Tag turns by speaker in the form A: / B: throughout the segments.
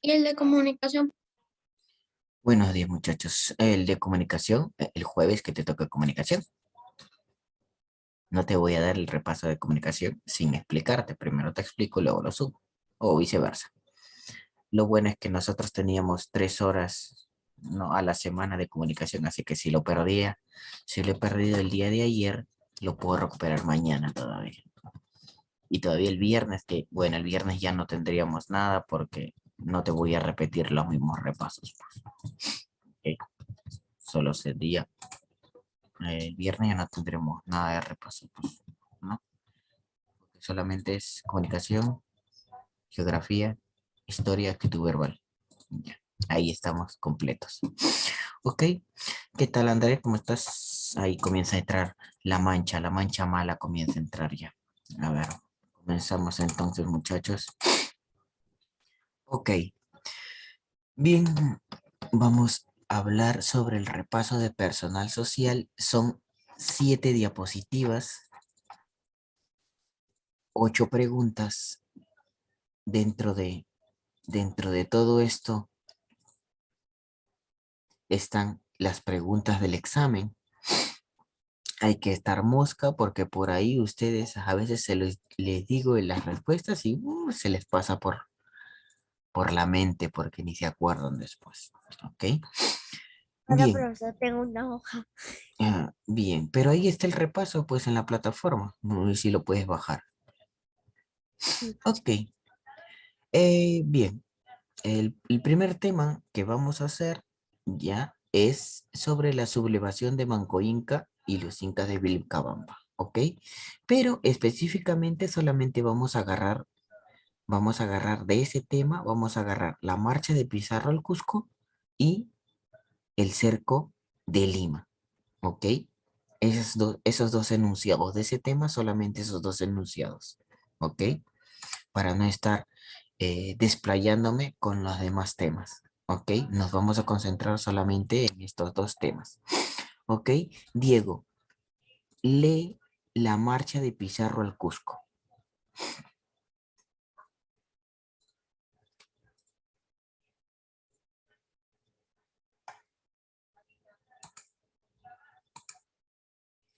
A: Y el de comunicación.
B: Buenos días, muchachos. El de comunicación, el jueves que te toca comunicación. No te voy a dar el repaso de comunicación sin explicarte. Primero te explico y luego lo subo. O viceversa. Lo bueno es que nosotros teníamos 3 horas, no, a la semana de comunicación, así que si lo he perdido el día de ayer, lo puedo recuperar mañana todavía. Y todavía el viernes, que bueno, el viernes ya no tendríamos nada porque no te voy a repetir los mismos repasos. ¿Ok? Solo sería el viernes ya no tendremos nada de repaso, pues, ¿no? Porque solamente es comunicación, geografía, historia, actitud verbal. Ya, ahí estamos completos. Ok, ¿qué tal Andrés? ¿Cómo estás? Ahí comienza a entrar la mancha mala comienza a entrar ya. A ver, comenzamos entonces, muchachos. Ok, bien, vamos a hablar sobre el repaso de personal social. Son 7 diapositivas, 8 preguntas. Dentro de todo esto están las preguntas del examen. Hay que estar mosca porque por ahí ustedes a veces les digo en las respuestas y se les pasa por la mente porque ni se acuerdan después. ¿Ok?
A: Ahora,
B: Bien,
A: profesor, tengo una hoja.
B: bien, pero ahí está el repaso pues en la plataforma. No sé si lo puedes bajar. Ok, bien. El primer tema que vamos a hacer ya es sobre la sublevación de Manco Inca y los incas de Vilcabamba, ¿ok? Pero específicamente solamente vamos a agarrar de ese tema, vamos a agarrar la marcha de Pizarro al Cusco y el cerco de Lima, ¿ok? Esos dos enunciados de ese tema, solamente esos dos enunciados, ¿ok? Para no estar desplayándome con los demás temas. ¿Ok? Nos vamos a concentrar solamente en estos dos temas. ¿Ok? Diego, lee la marcha de Pizarro al Cusco.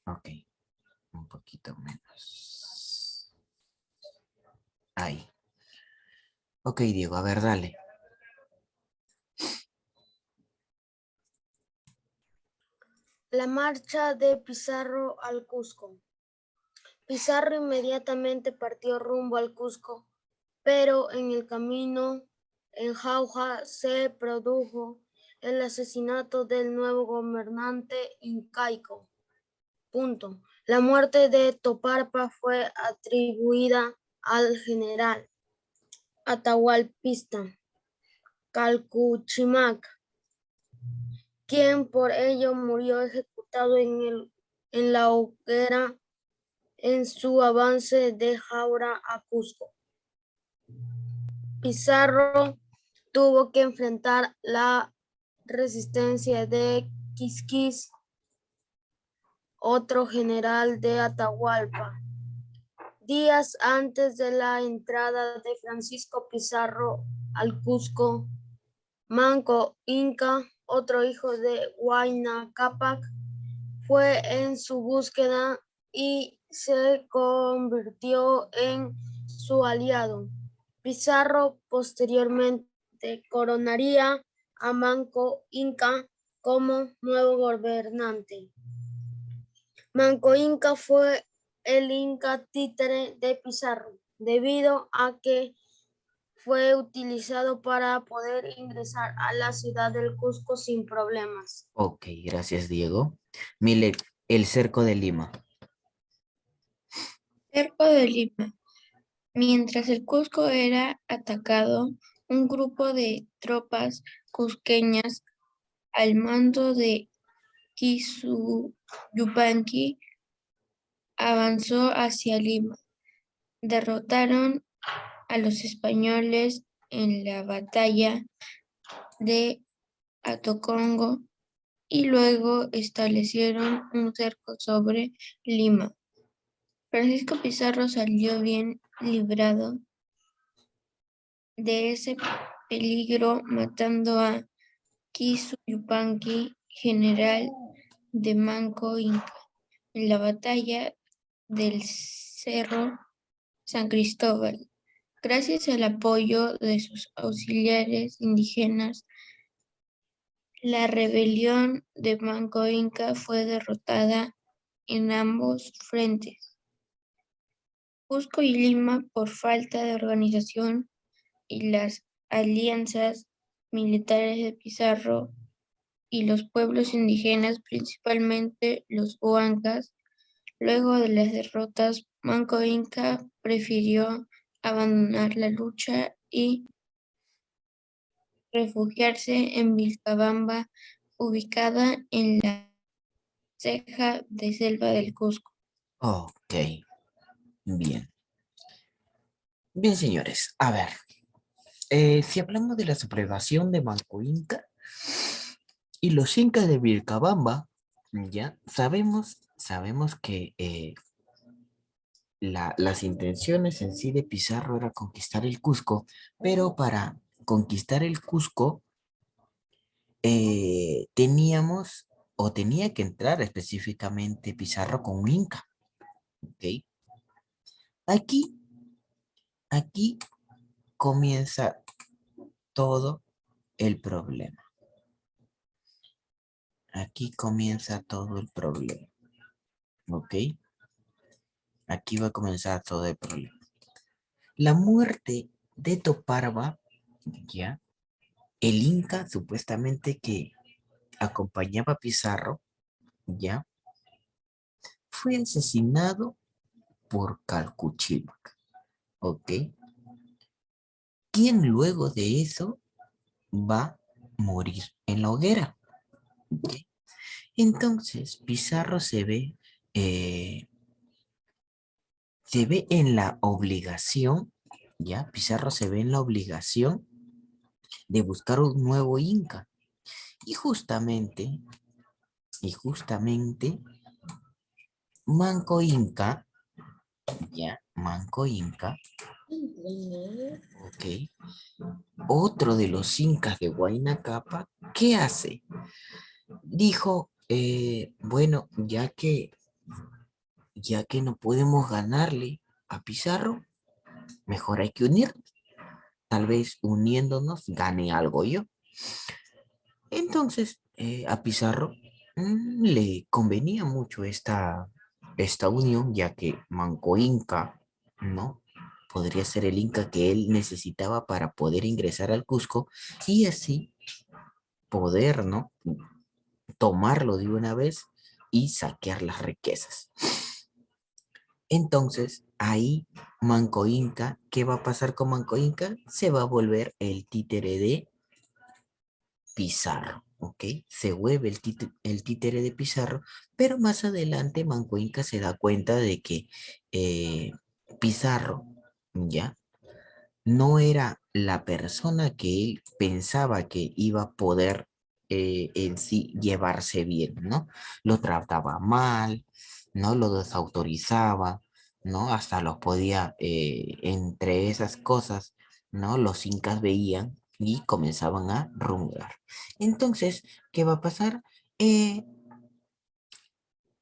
B: Ok, un poquito menos. Ahí. Ok, Diego, a ver, dale.
A: La marcha de Pizarro al Cusco. Pizarro inmediatamente partió rumbo al Cusco, pero en el camino en Jauja se produjo el asesinato del nuevo gobernante incaico. Punto. La muerte de Toparpa fue atribuida al general Atahualpista Calcuchimac, quien por ello murió ejecutado en la hoguera en su avance de Jaura a Cusco. Pizarro tuvo que enfrentar la resistencia de Quisquis, otro general de Atahualpa. Días antes de la entrada de Francisco Pizarro al Cusco, Manco Inca, otro hijo de Huayna Cápac, fue en su búsqueda y se convirtió en su aliado. Pizarro posteriormente coronaría a Manco Inca como nuevo gobernante. Manco Inca fue el Inca títere de Pizarro, debido a que fue utilizado para poder ingresar a la ciudad del Cusco sin problemas.
B: Ok, gracias, Diego. Mile, el cerco de Lima.
C: Cerco de Lima. Mientras el Cusco era atacado, un grupo de tropas cusqueñas al mando de Quisu Yupanqui avanzó hacia Lima. Derrotaron a los españoles en la batalla de Atocongo y luego establecieron un cerco sobre Lima. Francisco Pizarro salió bien librado de ese peligro matando a Quisu Yupanqui, general de Manco Inca, en la batalla del Cerro San Cristóbal. Gracias al apoyo de sus auxiliares indígenas, la rebelión de Manco Inca fue derrotada en ambos frentes. Cusco y Lima, por falta de organización y las alianzas militares de Pizarro y los pueblos indígenas, principalmente los huancas, luego de las derrotas, Manco Inca prefirió abandonar la lucha y refugiarse en Vilcabamba, ubicada en la ceja de selva del Cusco.
B: Ok, bien. Bien, señores, a ver. Si hablamos de la sublevación de Manco Inca y los incas de Vilcabamba, ya sabemos que las intenciones en sí de Pizarro era conquistar el Cusco, pero para conquistar el Cusco teníamos o tenía que entrar específicamente Pizarro con un inca, ¿ok? Aquí, aquí comienza todo el problema. Aquí comienza todo el problema, ¿ok? Aquí va a comenzar todo el problema. La muerte de Toparva, ya, el inca supuestamente que acompañaba a Pizarro, ya, fue asesinado por Calcuchimac, ¿ok? Quien luego de eso va a morir en la hoguera, ¿ok? Entonces Pizarro eh, se ve en la obligación, ya, Pizarro se ve en la obligación de buscar un nuevo inca. Y justamente, Manco Inca, ya, Manco Inca, ok, otro de los incas de Huayna Capa, ¿qué hace? Dijo, bueno, ya que no podemos ganarle a Pizarro, mejor hay que unirnos. Tal vez uniéndonos gane algo yo. Entonces, a Pizarro le convenía mucho esta unión, ya que Manco Inca, ¿no? Podría ser el Inca que él necesitaba para poder ingresar al Cusco y así poder, ¿no? Tomarlo de una vez y saquear las riquezas. Entonces, ahí Manco Inca, ¿qué va a pasar con Manco Inca? Se va a volver el títere de Pizarro, ¿ok? Se vuelve el títere de Pizarro, pero más adelante Manco Inca se da cuenta de que Pizarro, ¿ya? No era la persona que él pensaba que iba a poder en sí llevarse bien, ¿no? Lo trataba mal, ¿no? Lo desautorizaba, ¿no? Hasta los podía, entre esas cosas, ¿no? Los incas veían y comenzaban a rumbar. Entonces, ¿qué va a pasar?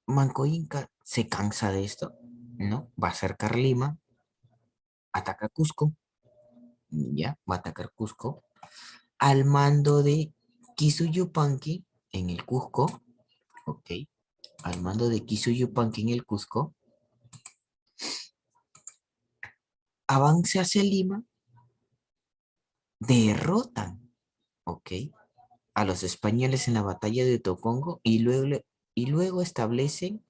B: Manco Inca se cansa de esto, ¿no? Va a acercar Lima, ataca Cusco, ya, va a atacar Cusco, al mando de Kisuyupanqui en el Cusco, ok, al mando de Kisuyupanqui en el Cusco, avance hacia Lima, derrotan, ok, a los españoles en la batalla de Tocongo y luego establecen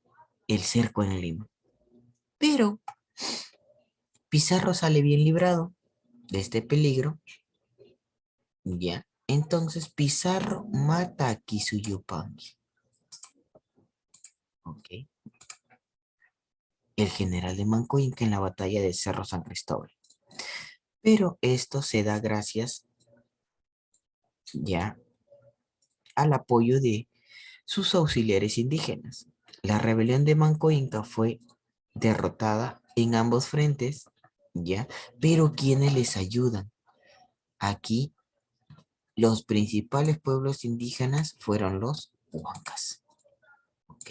B: el cerco en Lima. Pero Pizarro sale bien librado de este peligro, ya. Entonces Pizarro mata a Kisuyupanqui, ok, el general de Manco Inca en la batalla de Cerro San Cristóbal. Pero esto se da gracias ya al apoyo de sus auxiliares indígenas. La rebelión de Manco Inca fue derrotada en ambos frentes, ya, pero ¿quiénes les ayudan? Aquí Los principales pueblos indígenas fueron los huancas. ¿Ok?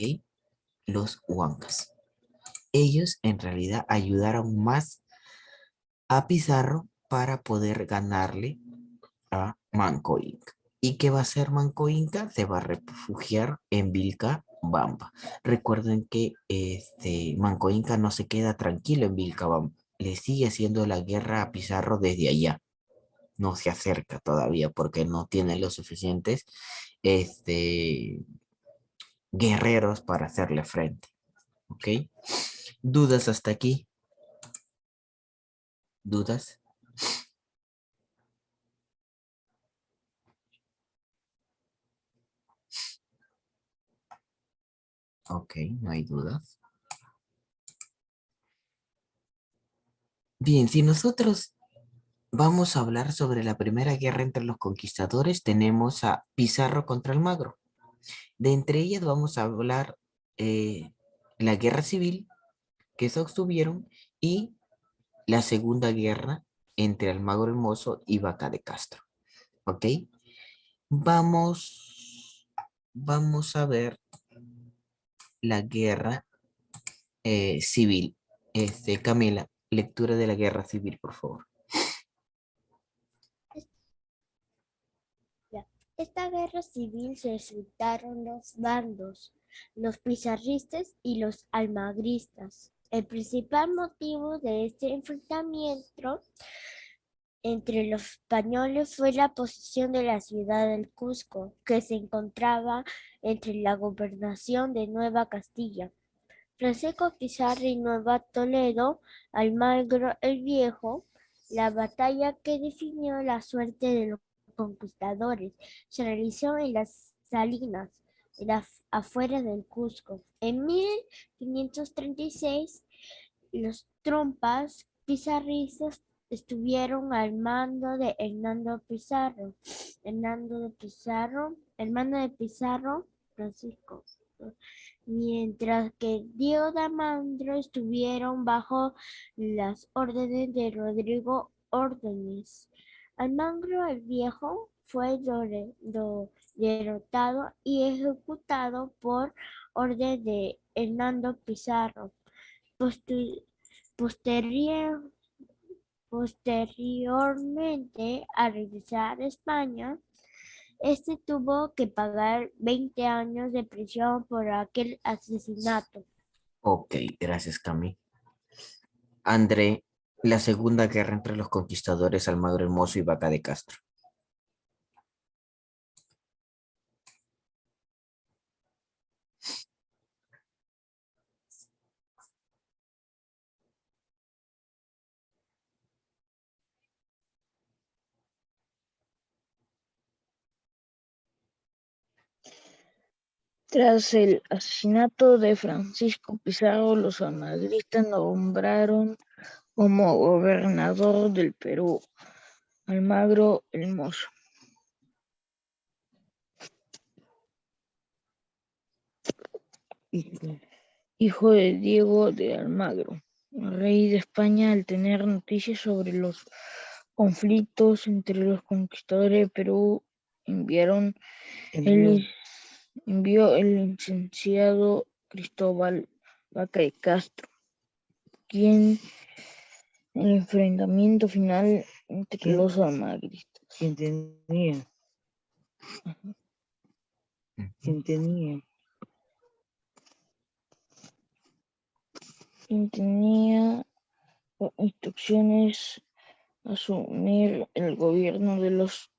B: Los huancas. Ellos en realidad ayudaron más a Pizarro para poder ganarle a Manco Inca. ¿Y qué va a hacer Manco Inca? Se va a refugiar en Vilcabamba. Recuerden que Manco Inca no se queda tranquilo en Vilcabamba. Le sigue haciendo la guerra a Pizarro desde allá. No se acerca todavía porque no tiene los suficientes guerreros para hacerle frente. ¿Ok? ¿Dudas hasta aquí? ¿Dudas? Ok, no hay dudas. Bien, si nosotros vamos a hablar sobre la primera guerra entre los conquistadores, tenemos a Pizarro contra Almagro. De entre ellas vamos a hablar eh, la guerra civil que sostuvieron y la segunda guerra entre Almagro el Mozo y Vaca de Castro. ¿Ok? Vamos a ver la guerra civil. Camila, lectura de la guerra civil, por favor.
D: Ya. Esta guerra civil se enfrentaron los bandos, los pizarristas y los almagristas. El principal motivo de este enfrentamiento entre los españoles fue la posición de la ciudad del Cusco, que se encontraba entre la gobernación de Nueva Castilla, Francisco Pizarro y Nueva Toledo, Almagro el Viejo. La batalla que definió la suerte de los conquistadores se realizó en las Salinas, en las afueras del Cusco. En 1536, los tropas pizarristas estuvieron al mando de Hernando Pizarro. Hermano de Pizarro, Francisco, mientras que Diego de Almagro estuvieron bajo las órdenes de Rodrigo Ordóñez. Almagro el Viejo fue derrotado y ejecutado por orden de Hernando Pizarro. Posterior- Posteriormente, al regresar a España, este tuvo que pagar 20 años de prisión por aquel asesinato.
B: Ok, gracias, Cami. André, la segunda guerra entre los conquistadores Almagro el Mozo y Vaca de Castro.
E: Tras el asesinato de Francisco Pizarro, los almagristas nombraron como gobernador del Perú Almagro el Mozo, hijo de Diego de Almagro, rey de España. Al tener noticias sobre los conflictos entre los conquistadores de Perú, envió el licenciado Cristóbal Vaca de Castro, quien el enfrentamiento final entre los almagristas. ¿Quién tenía instrucciones a asumir el gobierno de los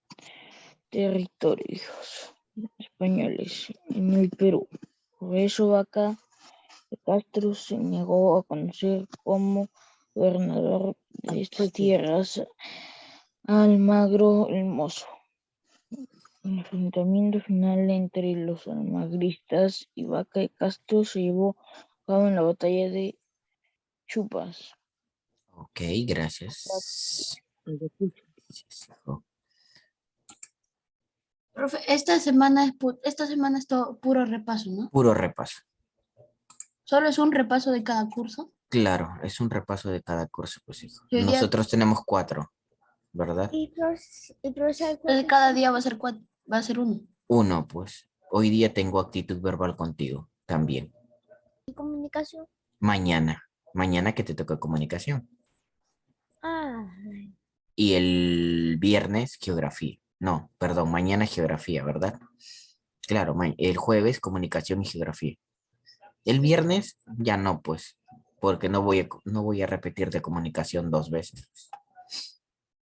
E: territorios españoles en el Perú? Por eso Vaca de Castro se negó a conocer como gobernador de estas tierras a Almagro el Mozo. El enfrentamiento final entre los almagristas y Vaca de Castro se llevó a cabo en la batalla de Chupas.
B: Ok, gracias.
F: Profe, esta semana es todo puro repaso, ¿no?
B: Puro repaso.
F: Solo es un repaso de cada curso.
B: Claro, es un repaso de cada curso, pues hijo.
F: Y hoy día,
B: Nosotros tenemos 4. ¿verdad?
D: Y profesor,
F: Entonces cada día va a ser va a ser uno.
B: Uno, pues. Hoy día tengo actitud verbal contigo también.
D: comunicación?
B: Mañana. Mañana que te toca comunicación.
D: Ah,
B: Y el viernes, geografía. No, perdón, mañana geografía, ¿verdad? Claro, el jueves, comunicación y geografía. El viernes, ya no, pues, porque no voy a repetir de comunicación 2 veces.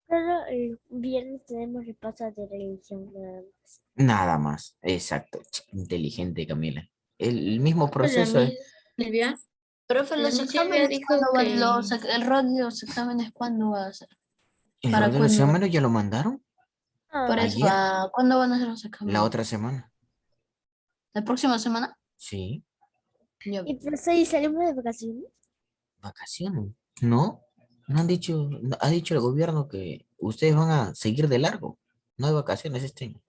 D: pero el viernes tenemos repaso de religión nada más.
B: Nada más, exacto. Inteligente, Camila. El mismo
C: La
B: proceso es.
C: mía, Silvia,
F: Profe,
C: la
F: los
C: mía Silvia
F: exámenes,
C: dijo
F: ¿cuándo van
C: que
F: el rol de los exámenes, ¿cuándo va a ser?
B: ¿El rol
F: ¿Para
B: de los
F: cuándo?
B: exámenes ya lo mandaron?
F: Por
D: Ah,
F: eso,
B: ¿Ayer?
F: ¿cuándo van a ser los
B: ¿La
F: exámenes?
B: otra semana?
F: ¿La próxima semana?
B: Sí.
F: Ya.
D: y profesor, ¿y salimos de vacaciones?
B: ¿Vacaciones? ¿No? No han dicho, ha dicho el gobierno que ustedes van a seguir de largo. No hay vacaciones este año.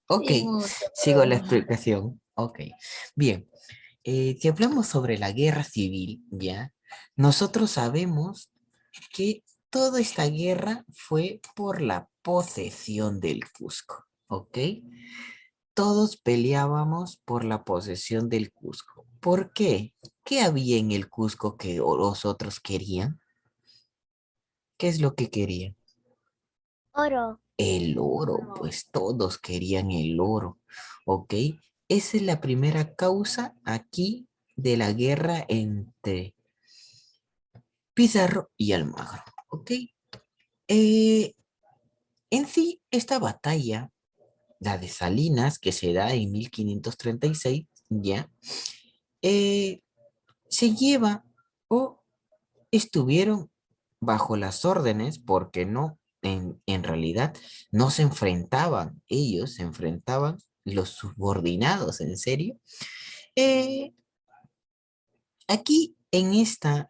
B: Ok,
F: Sí, mucho,
B: sigo la
F: pero
B: explicación. Ok, bien. Si hablamos sobre la guerra civil, ¿ya? Nosotros sabemos que toda esta guerra fue por la posesión del Cusco, ¿ok? Todos peleábamos por la posesión del Cusco. ¿Por qué? ¿Qué había en el Cusco que los otros querían? ¿Qué es lo que querían?
D: Oro.
B: El oro, pues todos querían el oro, ¿ok? Esa es la primera causa aquí de la guerra entre Pizarro y Almagro, ¿ok? Eh, en sí, esta batalla, la de Salinas, que se da en 1536, ¿ya? Eh, se lleva o estuvieron bajo las órdenes, porque no, en realidad no se enfrentaban ellos, se enfrentaban los subordinados, en serio. Eh, aquí en esta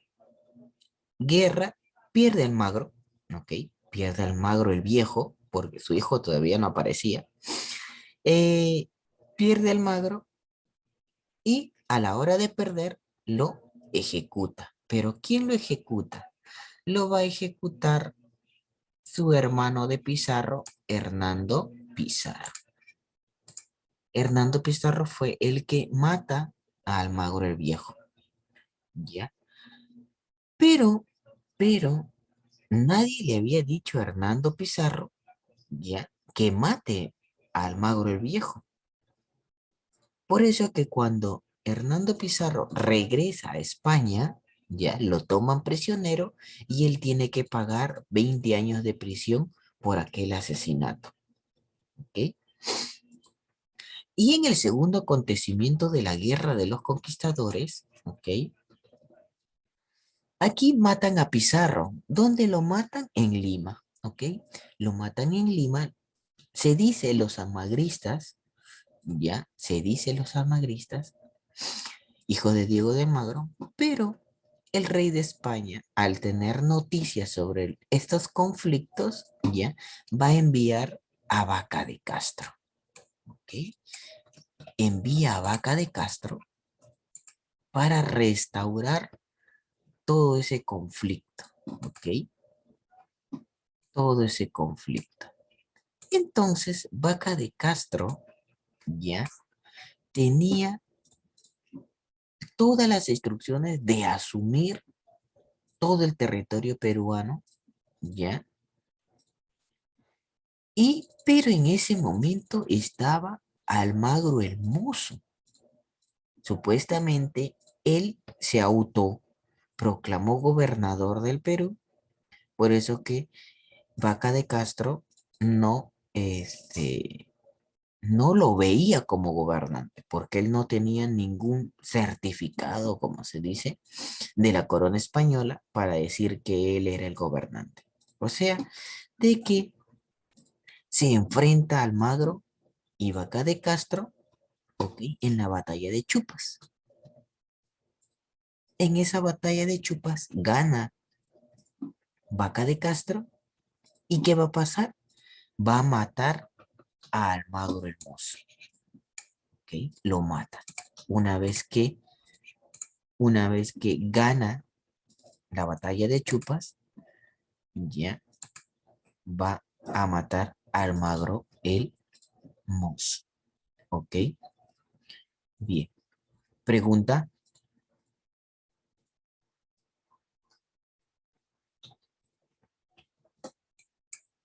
B: guerra pierde Almagro, ¿ok? Pierde Almagro el viejo, porque su hijo todavía no aparecía. Eh, pierde Almagro y a la hora de perder lo ejecuta. Pero ¿quién lo ejecuta? Lo va a ejecutar su hermano de Pizarro, Hernando Pizarro. Hernando Pizarro fue el que mata a Almagro el Viejo, ¿ya? Pero, pero, nadie le había dicho a Hernando Pizarro, ¿ya? Que mate a Almagro el Viejo. Por eso que cuando Hernando Pizarro regresa a España, ya lo toman prisionero y él tiene que pagar 20 años de prisión por aquel asesinato, ¿ok? Y en el segundo acontecimiento de la Guerra de los Conquistadores, ¿ok? Aquí matan a Pizarro. ¿Dónde lo matan? En Lima, ¿ok? Lo matan en Lima. Se dice los almagristas, ya, se dice los almagristas, hijo de Diego de Magro, pero el rey de España, al tener noticias sobre estos conflictos, ya, va a enviar a Vaca de Castro, ¿ok? Envía a Vaca de Castro para restaurar todo ese conflicto, ¿ok? Todo ese conflicto. Entonces, Vaca de Castro ya tenía todas las instrucciones de asumir todo el territorio peruano, ¿ya? Pero en ese momento estaba Almagro el Mozo. Supuestamente, él se autoproclamó gobernador del Perú, por eso que Vaca de Castro no, no lo veía como gobernante, porque él no tenía ningún certificado, como se dice, de la corona española para decir que él era el gobernante. O sea, de que se enfrenta a Almagro y Vaca de Castro, ¿ok? En la batalla de Chupas. En esa batalla de Chupas gana Vaca de Castro. ¿Y qué va a pasar? Va a matar a Almagro el Mozo. ¿Ok? Lo mata. Una vez que, una vez que gana la batalla de Chupas, ya va a matar a Almagro el Mozo. ¿Ok? Bien. Pregunta.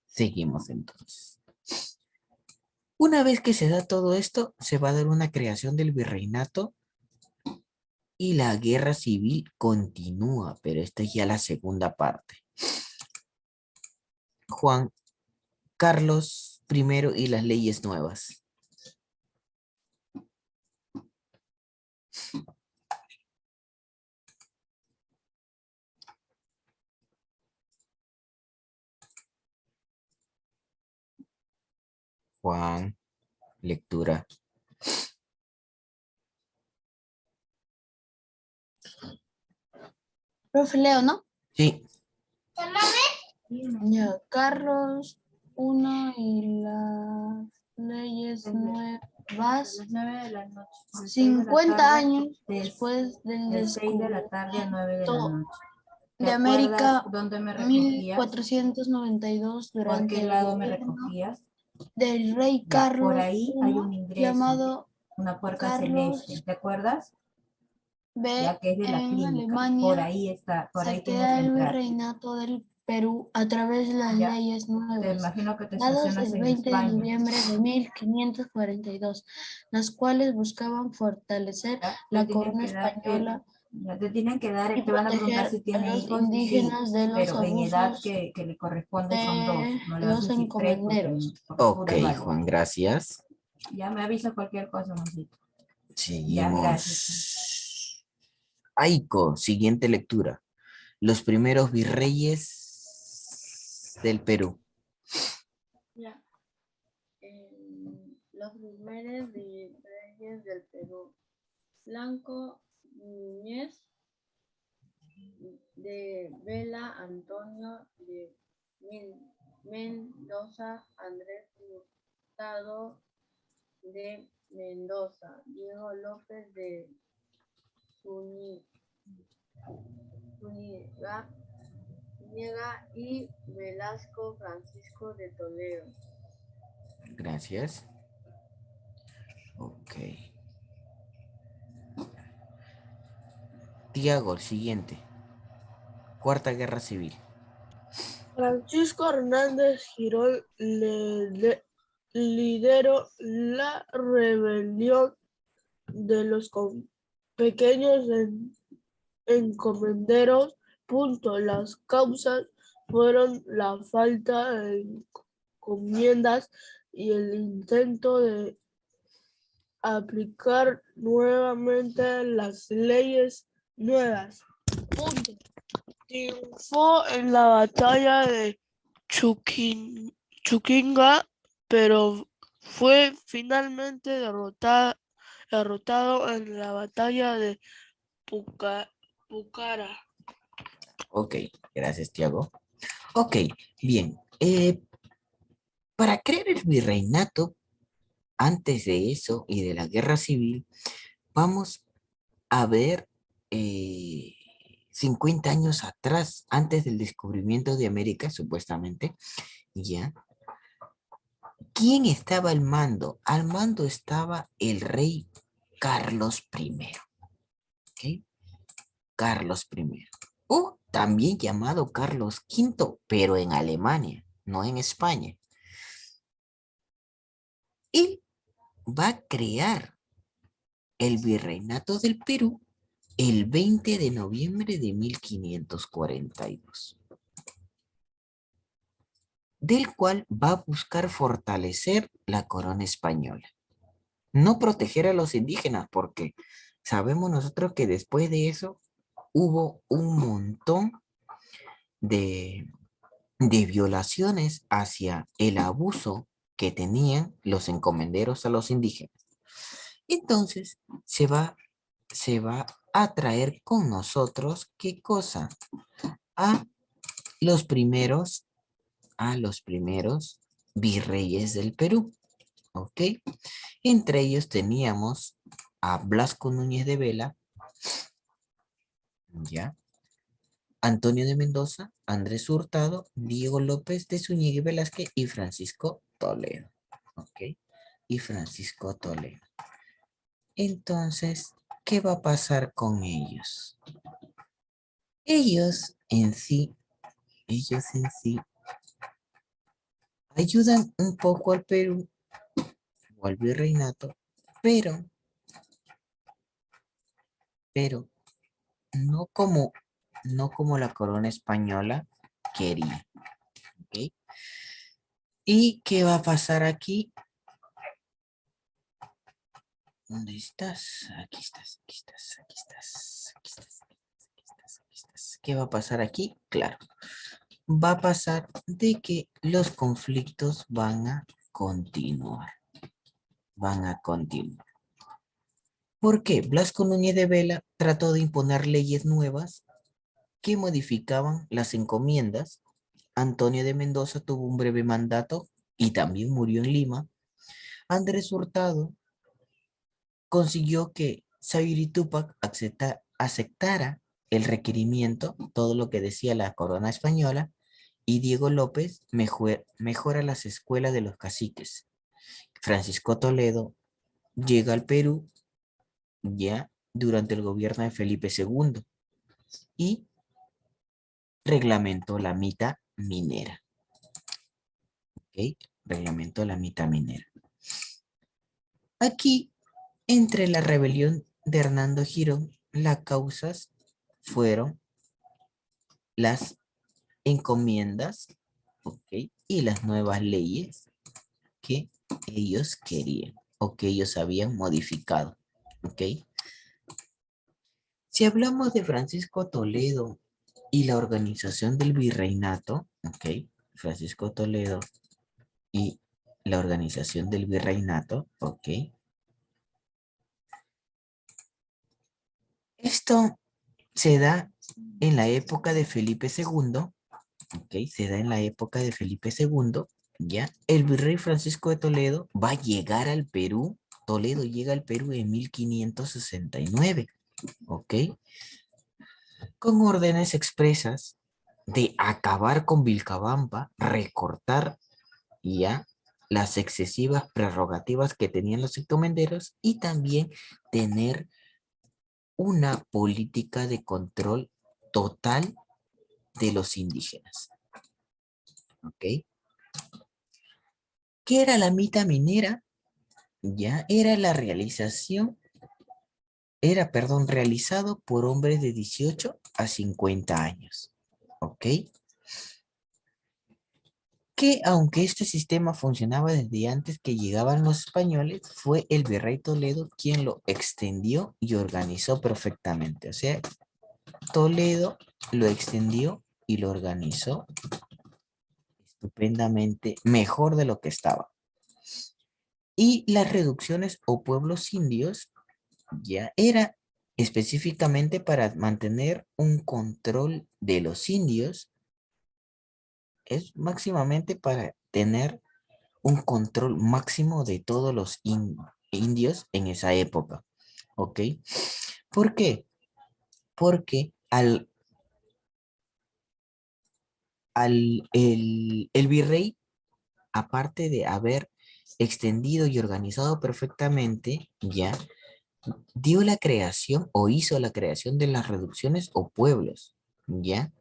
B: Seguimos entonces. Una vez que se da todo esto, se va a dar una creación del virreinato y la guerra civil continúa, pero esta es ya la segunda parte. Juan Carlos I y las leyes nuevas. Juan, lectura.
F: Profe Leo, ¿no?
B: Sí,
F: Ya, Carlos I y las leyes nuevas.
G: 9 de la noche.
F: 50 años después del
G: De 6 de la tarde a 9 de la
F: descubrimiento
G: noche.
F: de América,
G: ¿Dónde me recogías?
F: 1492,
G: ¿Por
F: durante
G: qué
F: el
G: lado me
F: gobierno
G: recogías?
F: del rey
G: Ya,
F: Carlos
G: por ahí hay un
F: I,
G: ingreso,
F: llamado
G: una puerta
F: Carlos
G: celeste, ¿te acuerdas?
F: B.
G: Ya que es de la
F: En
G: clínica.
F: Alemania,
G: Por ahí está, por ahí
F: se
G: tienes
F: crea
G: que
F: el
G: entrar.
F: virreinato del Perú a través de las
G: Ya.
F: leyes
G: Te
F: nuevas,
G: imagino que te
F: dadas
G: estacionas
F: el
G: en
F: 20 de
G: España.
F: noviembre de 1542, las cuales buscaban fortalecer
G: Ya,
F: la
G: te tienen
F: corona
G: que dar
F: española
G: ya te tienen que dar,
F: y
G: te van a preguntar
F: proteger
G: si
F: a
G: tiene
F: los
G: hijos, y sí,
F: indígenas de los
G: pero en edad
F: abusos
G: que le corresponde son 2.
F: de
G: No le vas a
F: los
G: decir 3
F: encomenderos.
G: porque
B: ok,
G: pude vale.
B: Juan, gracias.
G: Ya me avisa cualquier cosa, Mosito. Ya,
B: Seguimos.
G: gracias.
B: Aiko, siguiente lectura. Los primeros virreyes del Perú.
A: Ya. Los primeros reyes del Perú. Blanco Núñez de Vela, Antonio de Mendoza, Andrés Hurtado de Mendoza, Diego López de Zúñiga y Velasco Francisco de Toledo.
B: Gracias. Ok. Tiago, siguiente. Cuarta Guerra Civil.
A: Francisco Hernández Girón lideró la rebelión de los pequeños encomenderos. Las causas fueron la falta de encomiendas y el intento de aplicar nuevamente las leyes nuevas. Triunfó en la batalla de Chuquinga, pero fue finalmente derrotado en la batalla de Pucara.
B: Ok, gracias, Tiago. Ok, bien. Para crear el virreinato, antes de eso y de la guerra civil, vamos a ver 50 años atrás, antes del descubrimiento de América, supuestamente, ya. ¿Quién estaba al mando? Al mando estaba el rey Carlos I. ¿Ok? Carlos I. O también llamado Carlos V, pero en Alemania, no en España. Él va a crear el virreinato del Perú el 20 de noviembre de 1542, del cual va a buscar fortalecer la corona española. No proteger a los indígenas, porque sabemos nosotros que después de eso hubo un montón de, de violaciones hacia el abuso que tenían los encomenderos a los indígenas. Entonces se va a traer con nosotros, ¿qué cosa? A los primeros virreyes del Perú, ¿ok? Entre ellos teníamos a Blasco Núñez de Vela, ¿ya? Antonio de Mendoza, Andrés Hurtado, Diego López de Zúñiga y Velázquez y Francisco Toledo. ¿Ok? Y Francisco Toledo. Entonces, ¿qué va a pasar con ellos? Ellos en sí ayudan un poco al Perú o al virreinato, pero no como, no como la corona española quería. ¿Ok? ¿Y qué va a pasar aquí? ¿Dónde estás? Aquí estás, aquí estás, aquí estás, aquí estás, aquí estás, aquí estás. ¿Qué va a pasar aquí? Claro, va a pasar de que los conflictos van a continuar. Van a continuar. ¿Por qué? Blasco Núñez de Vela trató de imponer leyes nuevas que modificaban las encomiendas. Antonio de Mendoza tuvo un breve mandato y también murió en Lima. Andrés Hurtado consiguió que Sayuri Tupac aceptara el requerimiento, todo lo que decía la corona española, y Diego López mejora las escuelas de los caciques. Francisco Toledo llega al Perú ya durante el gobierno de Felipe II y reglamentó la mita minera. ¿Ok? Reglamentó la mita minera. Aquí, entre la rebelión de Hernando Girón, las causas fueron las encomiendas, ¿ok? Y las nuevas leyes que ellos querían o que ellos habían modificado, ¿ok? Si hablamos de Francisco Toledo y la organización del virreinato, ¿ok? Francisco Toledo y la organización del virreinato, ¿ok? Esto se da en la época de Felipe II, ¿ok? Se da en la época de Felipe II, ¿ya? El virrey Francisco de Toledo va a llegar al Perú. Toledo llega al Perú en 1569, ¿ok? Con órdenes expresas de acabar con Vilcabamba, recortar ya las excesivas prerrogativas que tenían los encomenderos y también tener una política de control total de los indígenas. ¿Ok? ¿Qué era la mita minera? Ya era la realización, realizado por hombres de 18 a 50 años. ¿Ok? Que aunque este sistema funcionaba desde antes que llegaban los españoles, fue el virrey Toledo quien lo extendió y organizó perfectamente. O sea, Toledo lo extendió y lo organizó estupendamente, mejor de lo que estaba. Y las reducciones o pueblos indios ya era específicamente para mantener un control de los indios, es máximamente para tener un control máximo de todos los indios en esa época, ¿ok? ¿Por qué? Porque el virrey, aparte de haber extendido y organizado perfectamente, ya dio la creación o hizo la creación de las reducciones o pueblos, ¿ya?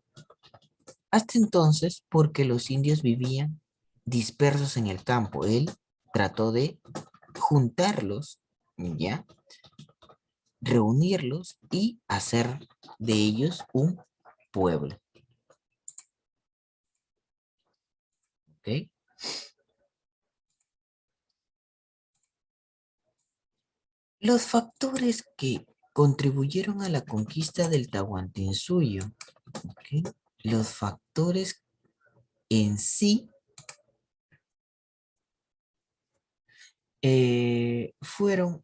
B: Hasta entonces, porque los indios vivían dispersos en el campo, él trató de juntarlos, ¿ya? Reunirlos y hacer de ellos un pueblo, ¿ok? Los factores que contribuyeron a la conquista del Tahuantinsuyo, ¿ok? Los factores en sí fueron,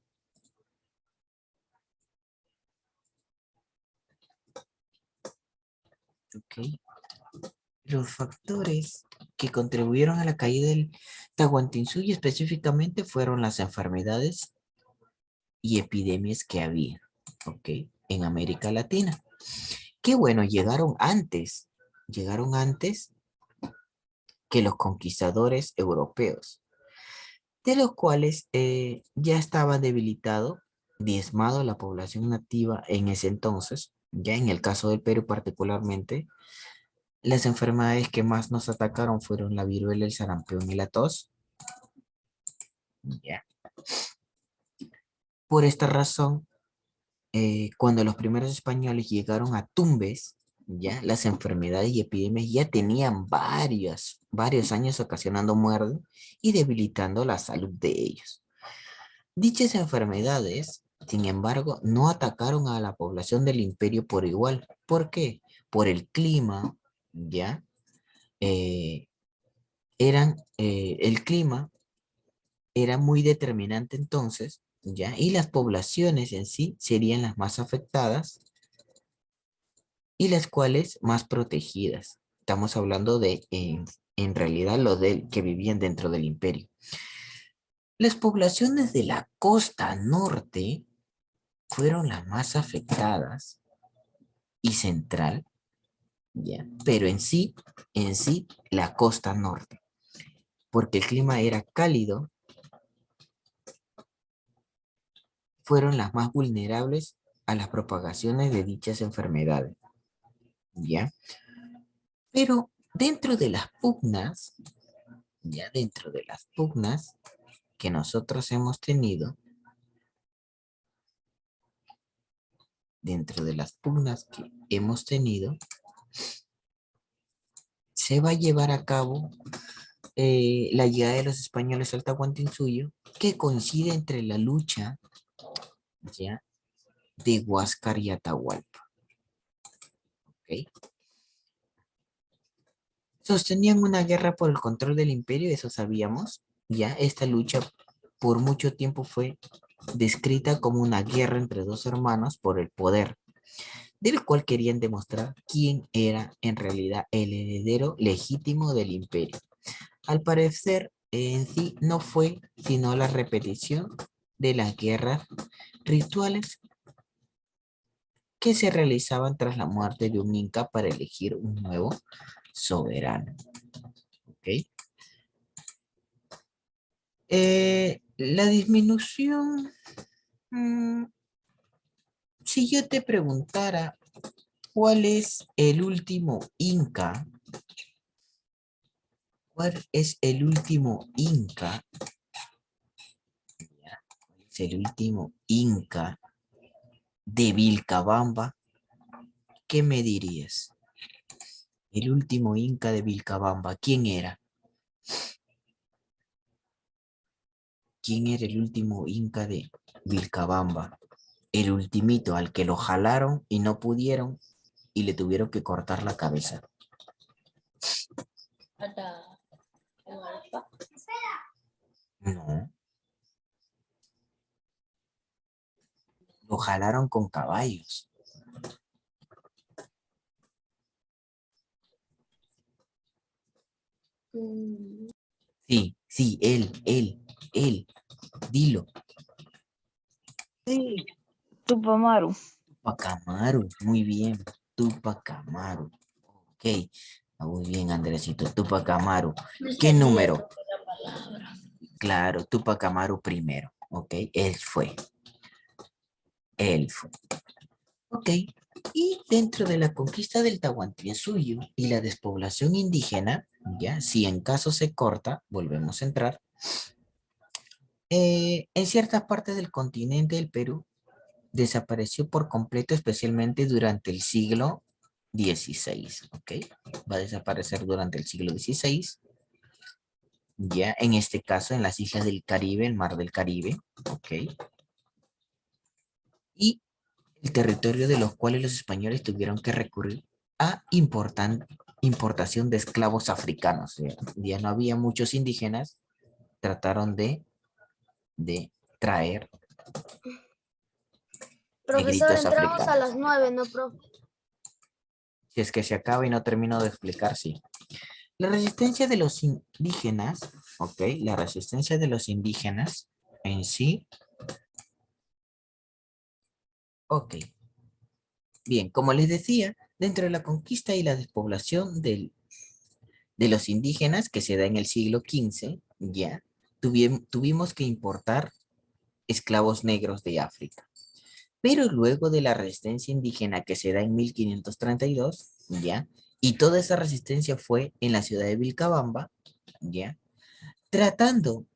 B: ¿ok? Los factores que contribuyeron a la caída del Tahuantinsuyo específicamente fueron las enfermedades y epidemias que había, ¿ok? En América Latina. Qué bueno, llegaron antes que los conquistadores europeos, de los cuales ya estaba debilitado, diezmado la población nativa en ese entonces. Ya en el caso del Perú particularmente, las enfermedades que más nos atacaron fueron la viruela, el sarampión y la tos. Ya. Por esta razón, cuando los primeros españoles llegaron a Tumbes, ya las enfermedades y epidemias ya tenían varios años ocasionando muerte y debilitando la salud de ellos. Dichas enfermedades, sin embargo, no atacaron a la población del imperio por igual. ¿Por qué? Por el clima, ya. El clima era muy determinante entonces, ya, y las poblaciones en sí serían las más afectadas y las cuales más protegidas. Estamos hablando de, en realidad, que vivían dentro del imperio. Las poblaciones de la costa norte fueron las más afectadas y central, ¿ya? Pero en sí, la costa norte, porque el clima era cálido, fueron las más vulnerables a las propagaciones de dichas enfermedades, ¿ya? Pero dentro de las pugnas, ya dentro de las pugnas que nosotros hemos tenido, se va a llevar a cabo la llegada de los españoles al Tahuantinsuyo, que coincide entre la lucha, ¿ya?, de Huáscar y Atahualpa. ¿Ok? Sostenían una guerra por el control del imperio, eso sabíamos. Ya esta lucha por mucho tiempo fue descrita como una guerra entre dos hermanos por el poder, del cual querían demostrar quién era en realidad el heredero legítimo del imperio. Al parecer, en sí no fue sino la repetición de las guerras rituales que se realizaban tras la muerte de un inca para elegir un nuevo soberano. ¿Ok? La disminución, si yo te preguntara cuál es el último inca, ¿cuál es el último inca? Es el último inca de Vilcabamba, ¿qué me dirías? El último inca de Vilcabamba, ¿quién era? ¿Quién era el último inca de Vilcabamba? El ultimito, al que lo jalaron y no pudieron y le tuvieron que cortar la cabeza. No. Lo jalaron con caballos. Sí, él. Dilo.
E: Sí, Tupamaru.
B: Tupac Amaru, muy bien. Tupac Amaru. Ok, muy bien, Andresito. Tupac Amaru. ¿Qué número? Claro, Tupac Amaru primero. Ok, él fue. Ok, y dentro de la conquista del Tahuantinsuyo y la despoblación indígena, ya, si en caso se corta, volvemos a entrar, en ciertas partes del continente del Perú desapareció por completo, especialmente durante el siglo XVI, ¿ok? Va a desaparecer durante el siglo XVI, ya en este caso en las islas del Caribe, el mar del Caribe, ¿ok? Y el territorio de los cuales los españoles tuvieron que recurrir a importación de esclavos africanos. Ya no había muchos indígenas, trataron de traer
A: Profesor,
B: negritos
A: entramos a
B: africanos.
A: las 9, ¿no, profe?
B: Si es que se acaba y no termino de explicar, sí. La resistencia de los indígenas, ok, la resistencia de los indígenas en sí, ok. Bien, como les decía, Dentro de la conquista y la despoblación de los indígenas que se da en el siglo XV, ya, tuvimos que importar esclavos negros de África. Pero luego de la resistencia indígena que se da en 1532, ya, y toda esa resistencia fue en la ciudad de Vilcabamba, ya, tratando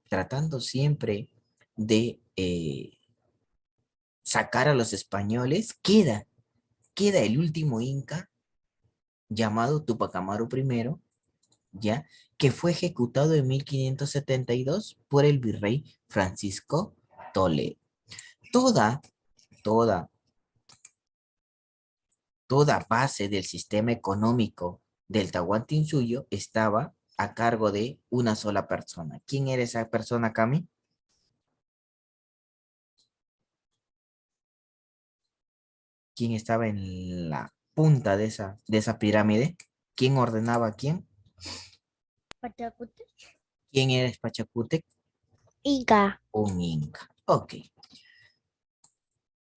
B: siempre de sacar a los españoles, queda el último inca llamado Tupac Amaru I, ya, que fue ejecutado en 1572 por el virrey Francisco Toledo. Toda, toda, toda base del sistema económico del Tahuantinsuyo estaba a cargo de una sola persona. ¿Quién era esa persona, Cami? ¿Quién estaba en la punta de esa pirámide? ¿Quién ordenaba a quién?
D: Pachacute.
B: ¿Quién era Pachacútec?
D: Inca.
B: Un inca. Ok.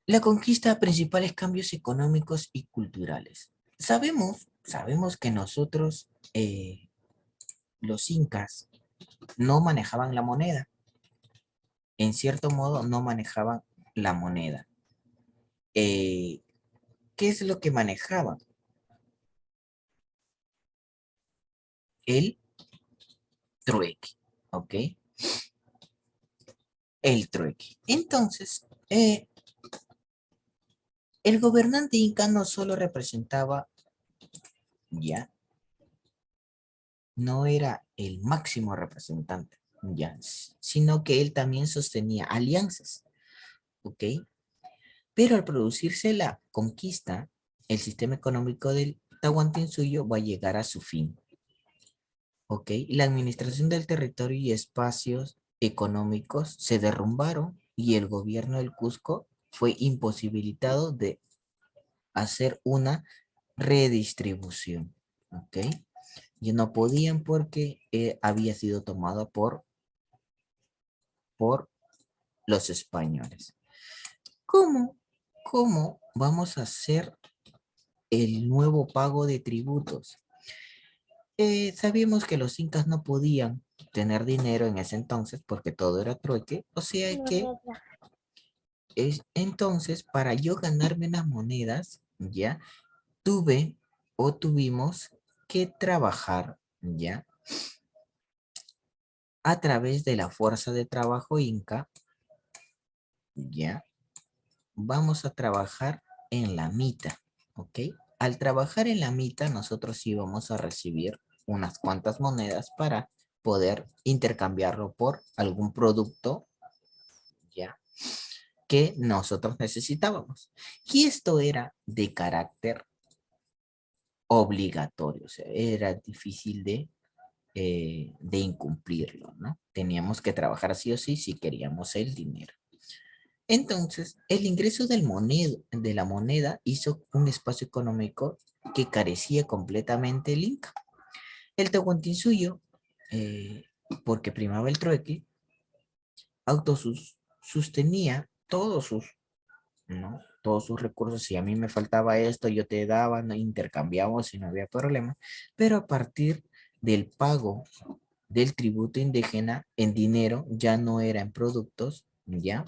B: La conquista, principales cambios económicos y culturales. Sabemos que nosotros, los incas, no manejaban la moneda. En cierto modo, no manejaban la moneda. ¿Qué es lo que manejaban? El trueque, ¿ok? El trueque. Entonces, el gobernante inca no solo representaba, ya, no era el máximo representante, ya, sino que él también sostenía alianzas, ¿ok? Pero al producirse la conquista, el sistema económico del Tahuantinsuyo va a llegar a su fin, ¿ok? La administración del territorio y espacios económicos se derrumbaron y el gobierno del Cusco fue imposibilitado de hacer una redistribución, ¿ok? Y no podían porque había sido tomado por los españoles. ¿Cómo? ¿Cómo vamos a hacer el nuevo pago de tributos? Sabíamos que los incas no podían tener dinero en ese entonces porque todo era trueque, o sea que entonces para yo ganarme unas monedas, ya tuvimos que trabajar, ya, a través de la fuerza de trabajo inca, ya, vamos a trabajar en la mita, ¿ok? Al trabajar en la mita, nosotros íbamos a recibir unas cuantas monedas para poder intercambiarlo por algún producto, ¿ya? Que nosotros necesitábamos. Y esto era de carácter obligatorio, o sea, era difícil de incumplirlo, ¿no? Teníamos que trabajar sí o sí si queríamos el dinero. Entonces, el ingreso de la moneda hizo un espacio económico que carecía completamente el Inca. El Tahuantinsuyo, porque primaba el trueque, sostenía ¿no? Todos sus recursos. Si a mí me faltaba esto, yo te daba, ¿no? Intercambiamos y no había problema. Pero a partir del pago del tributo indígena en dinero, ya no era en productos, ¿ya?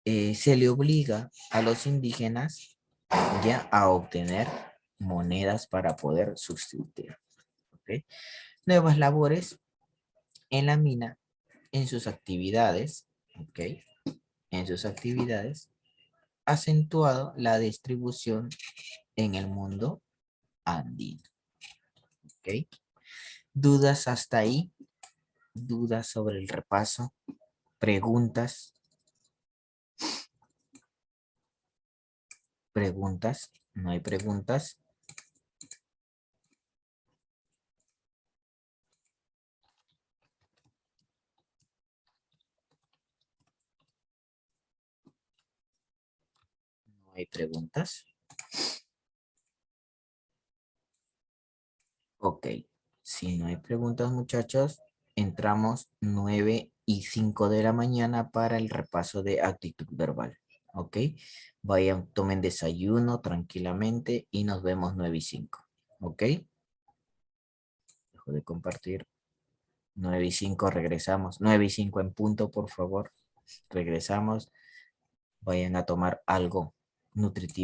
B: Se le obliga a los indígenas ya a obtener monedas para poder subsistir. ¿Ok? Nuevas labores en la mina, en sus actividades, ¿ok? En sus actividades, acentuado la distribución en el mundo andino. ¿Ok? ¿Dudas hasta ahí? ¿Dudas sobre el repaso? ¿Preguntas? ¿Preguntas? ¿No hay preguntas? ¿No hay preguntas? Ok. Si no hay preguntas, muchachos, entramos 9:05 de la mañana para el repaso de actitud verbal. ¿Ok? Vayan, tomen desayuno tranquilamente y nos vemos 9:05. ¿Ok? Dejo de compartir. 9:05 regresamos. 9:05 en punto, por favor. Regresamos. Vayan a tomar algo nutritivo.